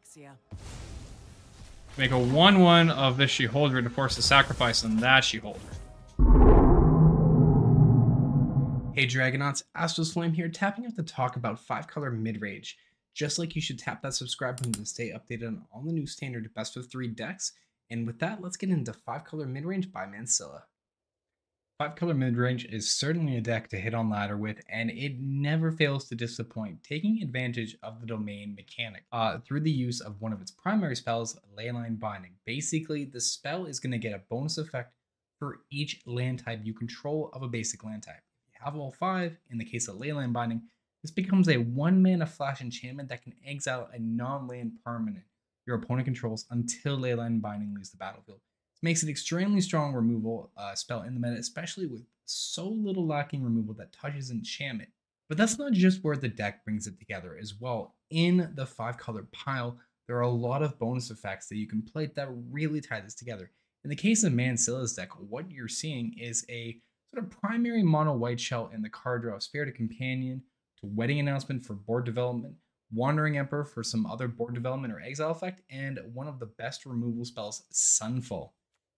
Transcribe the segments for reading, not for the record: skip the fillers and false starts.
Ataxia. Make a 1/1 of this Sheolded to force a sacrifice on that Sheolded. Hey Dragonauts, Astralsflame here, tapping out to talk about 5-color midrange. Just like you should tap that subscribe button to stay updated on all the new standard best of 3 decks. And with that, let's get into 5-color midrange by Mansilla. 5-color midrange is certainly a deck to hit on ladder with, and it never fails to disappoint, taking advantage of the domain mechanic through the use of one of its primary spells, Leyline Binding. Basically, the spell is going to get a bonus effect for each land type you control of a basic land type. If you have all 5, in the case of Leyline Binding, this becomes a 1-mana flash enchantment that can exile a non-land permanent your opponent controls until Leyline Binding leaves the battlefield. Makes it extremely strong removal spell in the meta, especially with so little lacking removal that touches enchantment. But that's not just where the deck brings it together as well. In the 5-color pile, there are a lot of bonus effects that you can play that really tie this together. In the case of Mansilla's deck, what you're seeing is a sort of primary mono white shell in the card draw, Spirited Companion to Wedding Announcement for board development, Wandering Emperor for some other board development or exile effect, and one of the best removal spells, Sunfall.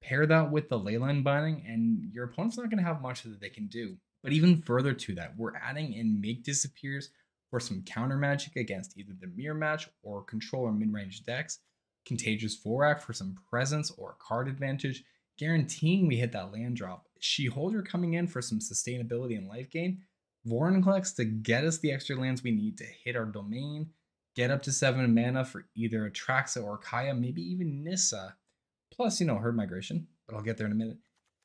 Pair that with the Leyline Binding, and your opponent's not going to have much that they can do. But even further to that, we're adding in Make Disappears for some counter magic against either the mirror match or control or mid-range decks, Contagious Vorrac for some presence or card advantage, guaranteeing we hit that land drop, Sheolded coming in for some sustainability and life gain, Vorinclex to get us the extra lands we need to hit our domain, get up to 7 mana for either Atraxa or Kaya, maybe even Nissa. Plus, herd migration, but I'll get there in a minute.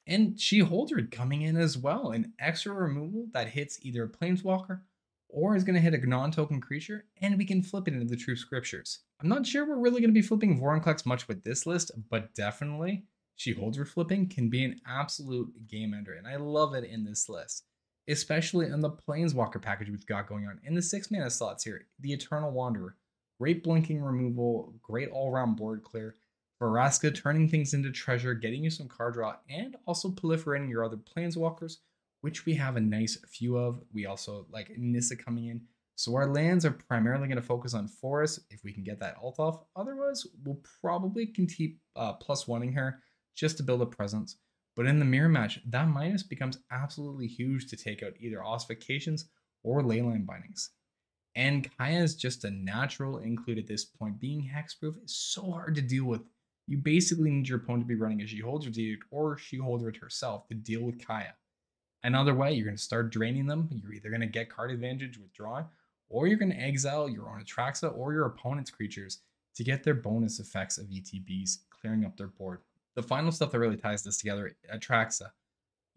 And Sheolded coming in as well, an extra removal that hits either a Planeswalker or is going to hit a non-token creature, and we can flip it into the True Scriptures. I'm not sure we're really going to be flipping Vorinclex much with this list, but definitely Sheolded flipping can be an absolute game ender, and I love it in this list, especially in the Planeswalker package we've got going on. In the 6-mana slots here, the Eternal Wanderer, great blinking removal, great all-around board clear, Vraska turning things into treasure, getting you some card draw, and also proliferating your other Planeswalkers, which we have a nice few of. We also like Nissa coming in. So our lands are primarily going to focus on forests if we can get that alt off. Otherwise, we'll probably can keep +1ing her just to build a presence. But in the mirror match, that minus becomes absolutely huge to take out either Ossifications or Leyline Bindings. And Kaya is just a natural include at this point. Being hexproof is so hard to deal with. You basically need your opponent to be running a Sheolded Edict or Sheolded herself to deal with Kaya. Another way, you're going to start draining them. You're either going to get card advantage with drawing, or you're going to exile your own Atraxa or your opponent's creatures to get their bonus effects of ETBs, clearing up their board. The final stuff that really ties this together, Atraxa.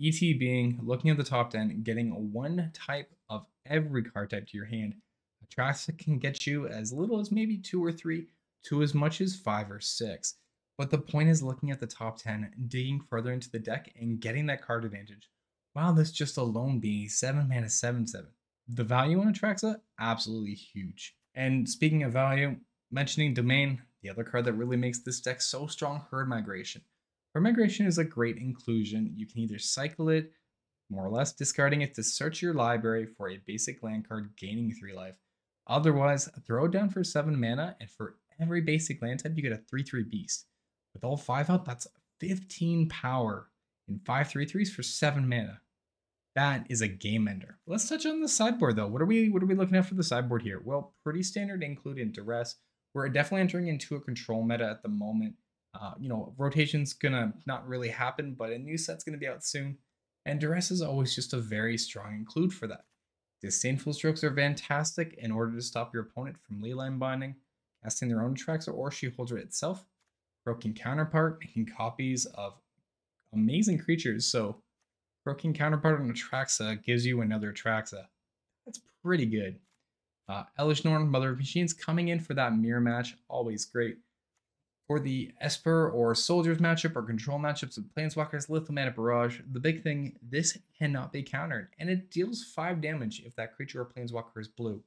ET being, looking at the top 10, getting 1 type of every card type to your hand. Atraxa can get you as little as maybe 2 or 3 to as much as 5 or 6. But the point is looking at the top 10, digging further into the deck, and getting that card advantage. Wow, this just alone being 7 mana 7/7. The value on Atraxa, absolutely huge. And speaking of value, mentioning Domain, the other card that really makes this deck so strong, Herd Migration. Herd Migration is a great inclusion. You can either cycle it, more or less discarding it to search your library for a basic land card gaining 3 life. Otherwise, throw it down for 7 mana, and for every basic land type, you get a 3/3 beast. With all 5 out, that's 15 power in 5 3/3s for 7 mana. That is a game ender. Let's touch on the sideboard though. What are we looking at for the sideboard here? Well, pretty standard include in Duress. We're definitely entering into a control meta at the moment. Rotation's gonna not really happen, but a new set's gonna be out soon. And Duress is always just a very strong include for that. Disdainful Strokes are fantastic in order to stop your opponent from Leyline Binding, casting their own Atraxa or Sheolded itself. Broken Counterpart, making copies of amazing creatures. So Broken Counterpart on Atraxa gives you another Atraxa. That's pretty good. Elish Norn, Mother of Machines, coming in for that mirror match, always great. For the Esper or Soldiers matchup or control matchups with Planeswalkers, Lethal Mana Barrage, the big thing, this cannot be countered, and it deals 5 damage if that creature or Planeswalker is blue.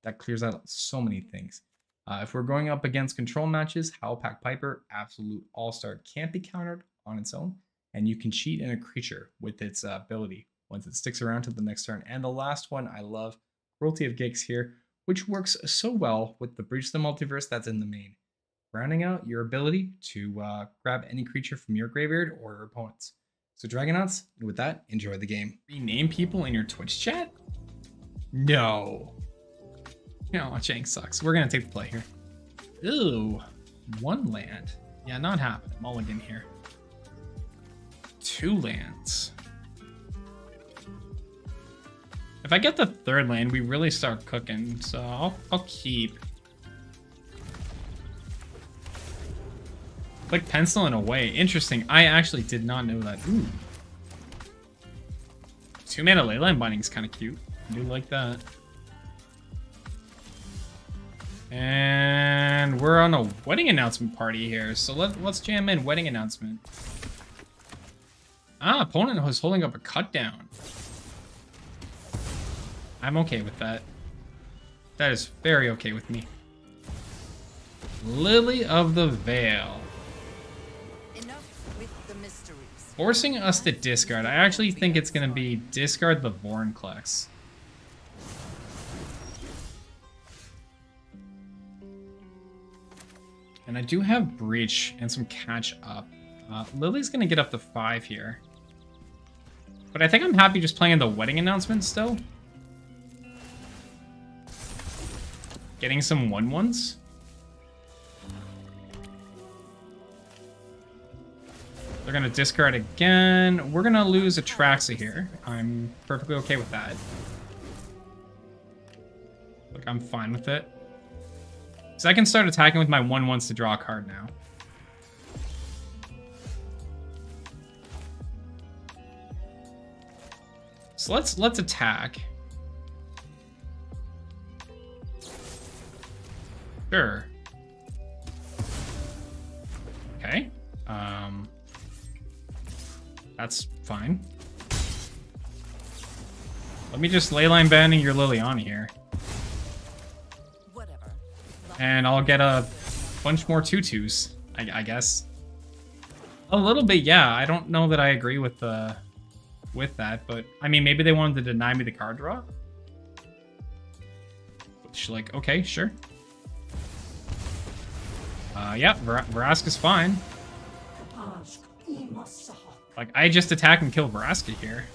That clears out so many things. If we're going up against control matches, Howlpack Piper, absolute all-star, can't be countered on its own, and you can cheat in a creature with its ability once it sticks around to the next turn. And the last one I love, Cruelty of Gix here. which works so well with the Breach the Multiverse that's in the main, rounding out your ability to grab any creature from your graveyard or your opponents. So Dragonauts, with that, enjoy the game. Rename people in your Twitch chat? No. No, Jank sucks. We're gonna take the play here. Ooh, 1 land. Yeah, not happening. Mulligan here. 2 lands. If I get the 3rd land, we really start cooking. So I'll keep. Click pencil and away. Interesting. I actually did not know that. Ooh. 2 mana Leyline Binding is kind of cute. I do like that. And we're on a wedding announcement party here. So let's jam in wedding announcement. Ah, opponent was holding up a cut down. I'm okay with that. That is very okay with me. Lily of the Veil. Forcing us to discard. I actually think it's going to be discard the Vorinclex. And I do have Breach and some catch up. Lily's going to get up to 5 here. But I think I'm happy just playing the wedding announcement still. Getting some 1/1s. They're going to discard again. We're going to lose Atraxa here. I'm perfectly okay with that. Like, I'm fine with it. So I can start attacking with my 1/1s to draw a card now. So let's attack. Sure. Okay. That's fine. Let me just leyline banding your Liliana here. Whatever. And I'll get a bunch more 2/2s, I guess. A little bit, yeah. I don't know that I agree with that, but I mean, maybe they wanted to deny me the card draw. Which, like, okay, sure. Yeah, Vraska's fine. Like, I just attack and kill Vraska here.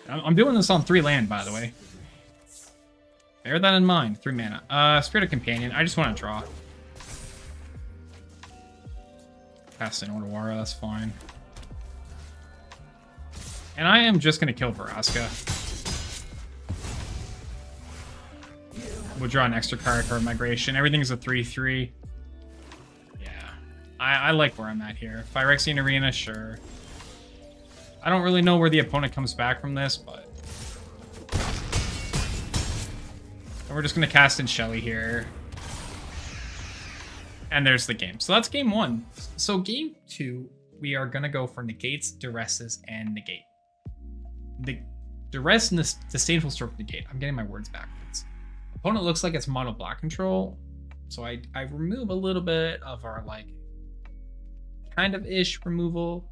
I'm doing this on 3 land, by the way. Bear that in mind. 3 mana. Spirit of Companion. I just want to draw. Cast an Ordawara, that's fine. And I am just going to kill Vraska. We'll draw an extra card for migration. Everything's a 3/3. Yeah. I like where I'm at here. Phyrexian Arena, sure. I don't really know where the opponent comes back from this, but... And we're just going to cast in Shelly here. And there's the game. So that's game 1. So game 2, we are going to go for negates, duresses, and negate. The duress and the disdainful stroke negate. I'm getting my words backwards. Opponent looks like it's mono black control. So I remove a little bit of our, like, kind of ish removal.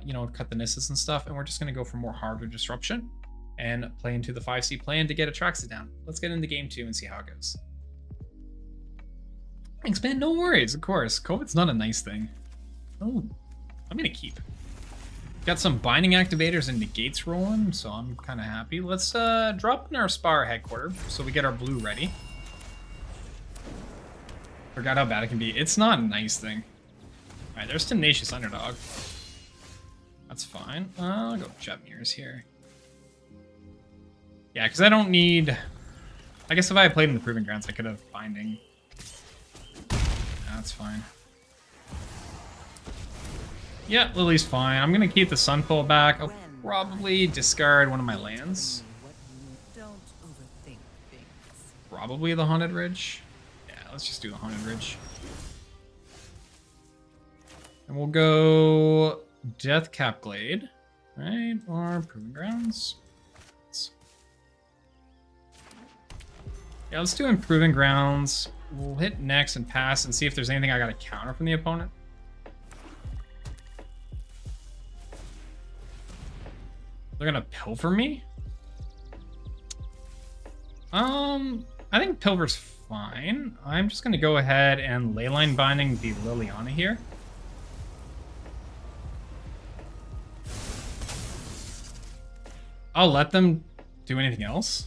You know, cut the Nissus and stuff, and we're just going to go for more hardware disruption and play into the 5C plan to get Atraxa down. Let's get into game 2 and see how it goes. Thanks, man. No worries, of course. COVID's not a nice thing. Oh, I'm going to keep. Got some binding activators and negates rolling, so I'm kind of happy. Let's drop in our Spire headquarters so we get our blue ready. Forgot how bad it can be. It's not a nice thing. All right, there's Tenacious Underdog. That's fine. I'll go Jetmir's here. Yeah, because I don't need... I guess if I had played in the Proving Grounds, I could have binding. That's fine. Yeah, Lily's fine. I'm going to keep the Sunfall back. I'll probably discard one of my lands. Probably the Haunted Ridge. Yeah, let's just do the Haunted Ridge. And we'll go Deathcap Glade, right? Or Proving Grounds. Yeah, let's do Improving Grounds. We'll hit next and pass and see if there's anything I got to counter from the opponent. They're gonna pilfer me? I think Pilver's fine. I'm just gonna go ahead and Leyline Binding the Liliana here. I'll let them do anything else.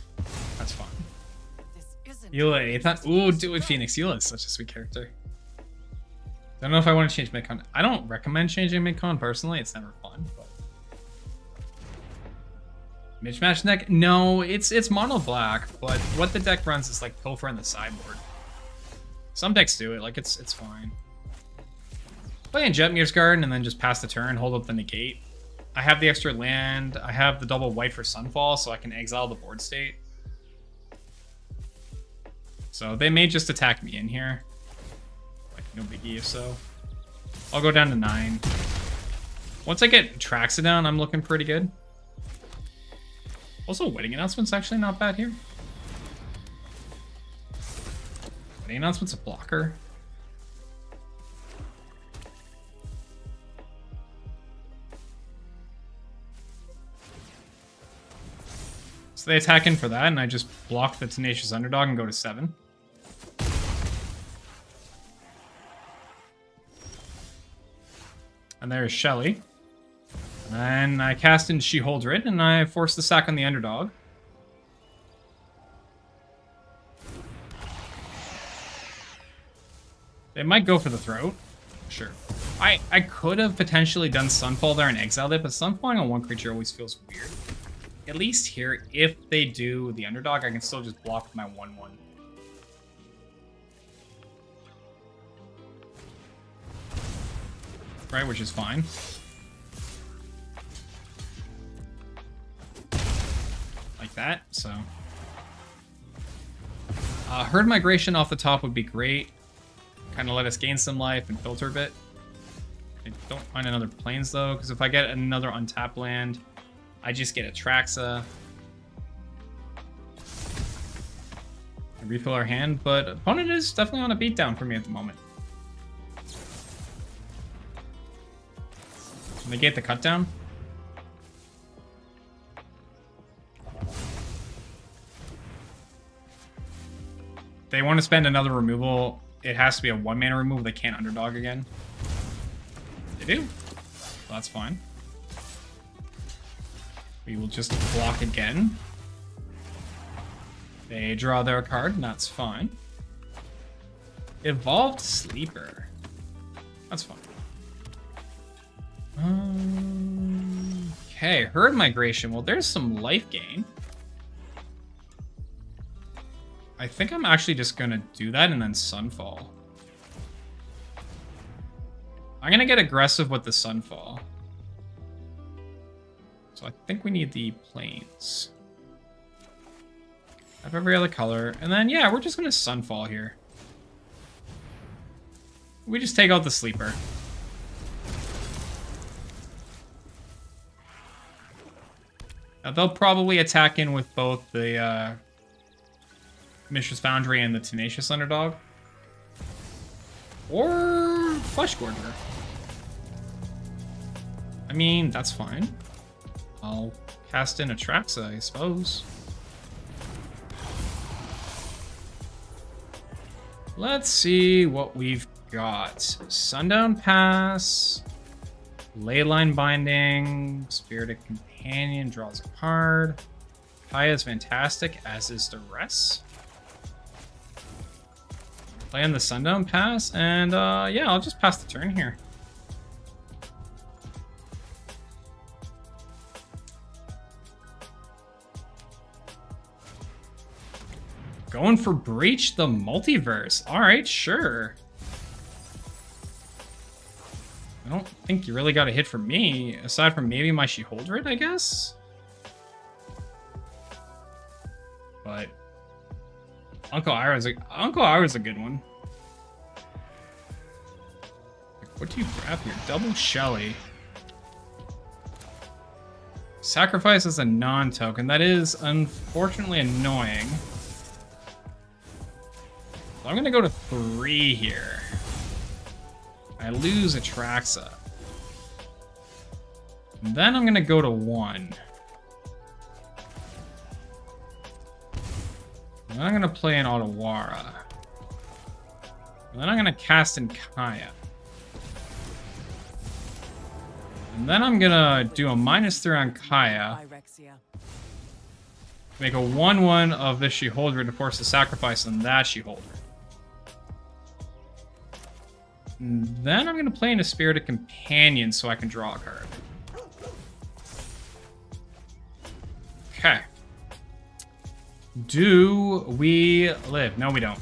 That's fine. Eula, Athan. Ooh, do it, Phoenix. Eula is such a sweet character. Don't know if I want to change midcon. I don't recommend changing midcon personally. It's never fun, but mismatch deck? No, it's mono black, but what the deck runs is like Pilfer in the sideboard. Some decks do it, like it's fine. Play in Jetmir's Garden and then just pass the turn, hold up the negate. I have the extra land. I have the double white for Sunfall, so I can exile the board state. So they may just attack me in here. Like, no biggie if so. I'll go down to 9. Once I get Atraxa down, I'm looking pretty good. Also, Wedding Announcement's actually not bad here. Wedding Announcement's a blocker. So they attack in for that, and I just block the Tenacious Underdog and go to 7. And there's Shelly. And I cast in Sheolded, and I force the sack on the Underdog. They might go for the throat. Sure. I could have potentially done Sunfall there and exiled it, but Sunfalling on one creature always feels weird. At least here, if they do the Underdog, I can still just block with my 1/1. Right, which is fine. Like that, so. Herd Migration off the top would be great. Kind of let us gain some life and filter a bit. I don't find another Plains though, because if I get another untapped land, I just get Atraxa. Refill our hand, but opponent is definitely on a beatdown for me at the moment. Negate the cut down. They want to spend another removal. It has to be a 1-mana removal. They can't Underdog again. They do. So that's fine. We will just block again. They draw their card, and that's fine. Evolved Sleeper. That's fine. Okay, Herd Migration. Well, there's some life gain. I think I'm actually just going to do that and then Sunfall. I'm going to get aggressive with the Sunfall. So I think we need the Plains. I have every other color. And then, yeah, we're just going to Sunfall here. We just take out the Sleeper. Now, they'll probably attack in with both the Mishra's Foundry and the Tenacious Underdog. Or Flesh Gorger. I mean, that's fine. I'll cast in Atraxa, I suppose. Let's see what we've got. Sundown Pass, Leyline Binding, Spirited Companion draws a card. Kaya is fantastic, as is Duress. Play on the Sundown Pass, and yeah, I'll just pass the turn here. Going for Breach the Multiverse. Alright, sure. I don't think you really got a hit from me, aside from maybe my Sheolded, I guess? But Uncle Ira's a good one. What do you grab here? Double Shelly. Sacrifice as a non-token. That is unfortunately annoying. I'm gonna go to 3 here. I lose Atraxa. And then I'm gonna go to 1. then I'm gonna play an Otawara. And then I'm gonna cast in Kaya. And then I'm gonna do a -3 on Kaya. Make a 1/1 of this Sheoldred to force a sacrifice on that Sheoldred. And then I'm gonna play in a Spirited Companion so I can draw a card. Okay. Do we live? No, we don't.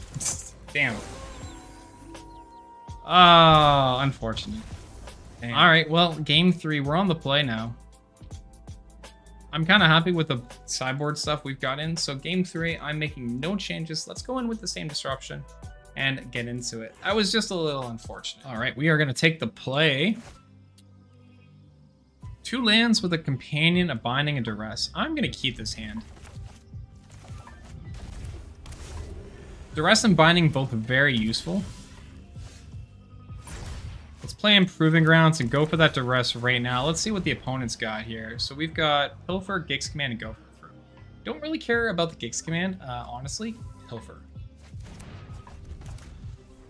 Damn. Oh, unfortunate. All right, well, game 3, we're on the play now. I'm kind of happy with the sideboard stuff we've got in. So game 3, I'm making no changes. Let's go in with the same disruption and get into it. That was just a little unfortunate. All right, we are going to take the play. 2 lands with a companion, a binding, and duress. I'm going to keep this hand. Duress and binding both very useful. Let's play Improving Grounds and go for that duress right now. Let's see what the opponent's got here. So we've got Pilfer, Gix Command, and Go for the Throat. Don't really care about the Gix Command, honestly. Pilfer.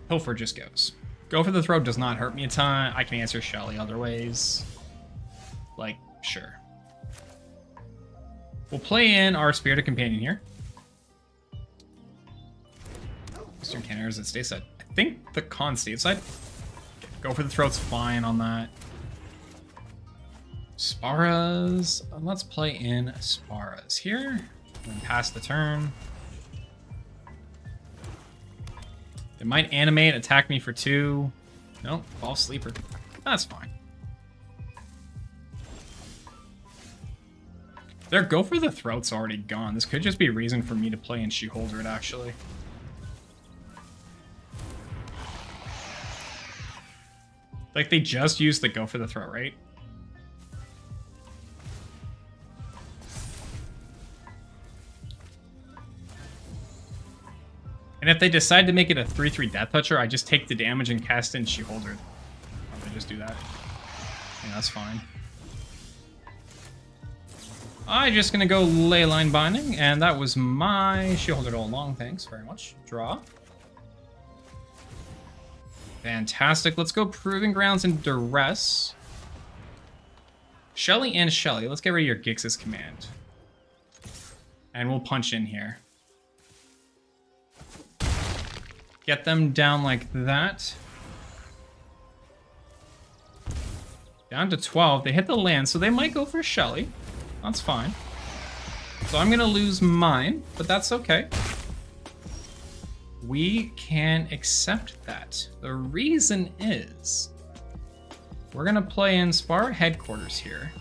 Pilfer just goes. Go for the Throat does not hurt me a ton. I can answer Shelly other ways. Like, sure. We'll play in our Spirited Companion here. Eastern Canada is at stateside. I think the con stateside. Go for the Throat's fine on that. Sparas. Let's play in Sparas here. And pass the turn. They might animate, attack me for 2. Nope, ball sleeper. That's fine. Their Go for the Throat's already gone. This could just be a reason for me to play in Sheoldred, actually. Like, they just used the Go for the Throat, right? And if they decide to make it a 3/3 Death Toucher, I just take the damage and cast in Sheoldred. Or they just do that. Yeah, that's fine. I'm just gonna go Leyline Binding, and that was my Sheoldred all along. Thanks very much. Draw. Fantastic. Let's go Proving Grounds and Duress. Shelly and Shelly. Let's get rid of your Gix's Command. And we'll punch in here. Get them down like that. Down to 12. They hit the land, so they might go for Shelly. That's fine. So I'm going to lose mine, but that's okay. We can accept that. The reason is we're going to play in Spar Headquarters here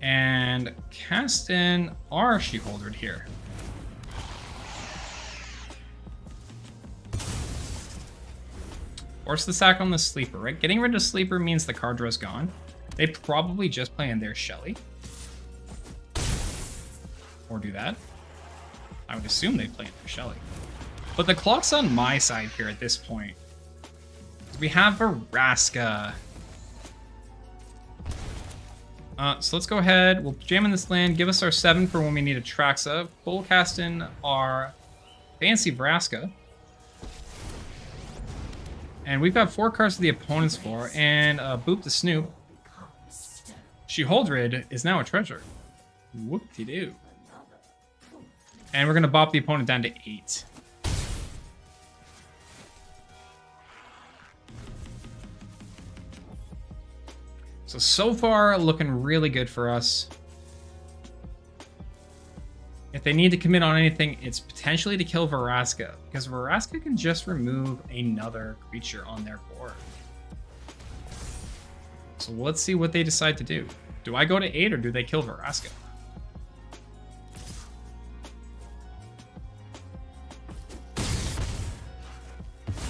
and cast in our Sheoldred here. Force the sack on the Sleeper, right? Getting rid of Sleeper means the card draw's gone. They probably just play in their Shelly. Or do that. I would assume they play in their Shelly. But the clock's on my side here at this point. We have Vraska. So let's go ahead. We'll jam in this land. Give us our 7 for when we need Atraxa. Full cast in our fancy Vraska. And we've got 4 cards to the opponent's floor. And Boop the Snoop. Sheoldred is now a treasure. Whoop-de-doo. And we're going to bop the opponent down to 8. So far, looking really good for us. If they need to commit on anything, it's potentially to kill Vraska, because Vraska can just remove another creature on their board. So let's see what they decide to do. Do I go to 8 or do they kill Vraska?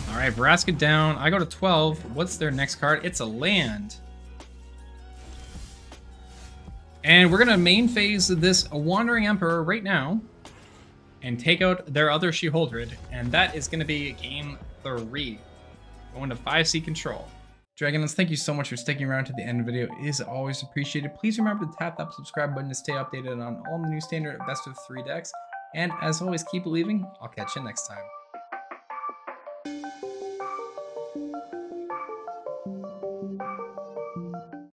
All right, Vraska down. I go to 12. What's their next card? It's a land. And we're going to main phase this Wandering Emperor right now and take out their other Sheoldred. And that is going to be game 3. Going to 5C control. Dragonauts, thank you so much for sticking around to the end of the video. It is always appreciated. Please remember to tap that subscribe button to stay updated on all the new standard best of 3 decks. And as always, keep believing. I'll catch you next time.